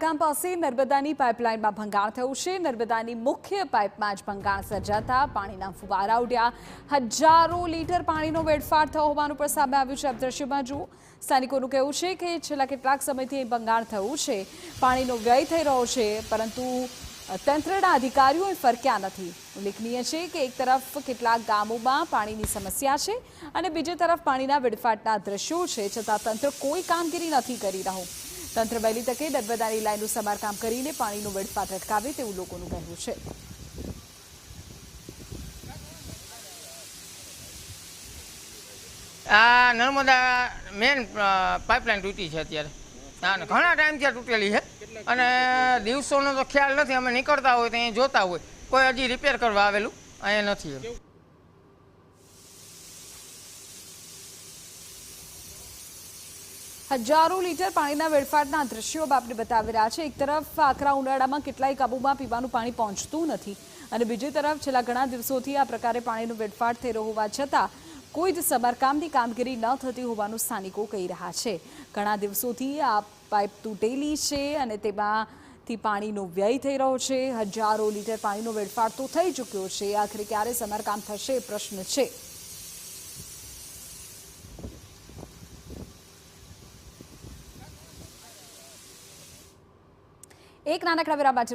ગામ પાસે નર્મદાની પાઇપલાઇનમાં ભંગાણ થયું છે। નર્મદાની મુખ્ય પાઇપમાં જ ભંગાણ સર્જાતા પાણીના ફુવારા ઉડ્યા। હજારો લીટર પાણીનો વેડફાટ થયો હોવાનું પણ સામે આવ્યું છે। આપ દ્રશ્યમાં જુઓ, સ્થાનિકોનું કહેવું છે કે છેલ્લા કેટલાક સમયથી અહીં ભંગાણ થયું છે, પાણીનો વ્યય થઈ રહ્યો છે, પરંતુ તંત્રના અધિકારીઓ ફરક્યા નથી। ઉલ્લેખનીય છે કે એક તરફ કેટલાક ગામોમાં પાણીની સમસ્યા છે અને બીજી તરફ પાણીના વેડફાટના દ્રશ્યો છે, છતાં તંત્ર કોઈ કામગીરી નથી કરી રહ્યું। તંત્ર વહેલી તકે નર્મદાની લાઇનનું સમારકામ કરીને પાણીનો વેડફાટ અટકાવે તેવું લોકોનું કહેવું છે। આ નર્મદા મેન પાઇપલાઇન તૂટી છે અત્યારે, ઘણા ટાઈમથી આ તૂટેલી છે અને દિવસોનો તો ખ્યાલ નથી। અમે નીકળતા હોય તો અહીં જોતા હોય, કોઈ હજી રિપેર કરવા આવેલું અહીંયા નથી। હજારો લીટર પાણીના વેડફાટના દ્રશ્યો આપને બતાવી રહ્યા છે। એક તરફ આકરા ઉનાળામાં કેટલાય કાબુમાં પીવાનું પાણી પહોંચતું નથી અને બીજી તરફ છેલ્લા ઘણા દિવસોથી આ પ્રકારે પાણીનો વેડફાટ થઈ રહ્યો હોવા છતાં કોઈ જ સમારકામની કામગીરી ન થતી હોવાનું સ્થાનિકો કહી રહ્યા છે। ઘણા દિવસોથી આ પાઇપ તૂટેલી છે અને તેમાંથી પાણીનો વ્યય થઈ રહ્યો છે। હજારો લીટર પાણીનો વેડફાટ તો થઈ ચૂક્યો છે, આખરે ક્યારે સમારકામ થશે એ પ્રશ્ન છે। એક નાનકડા વિરામ બાદ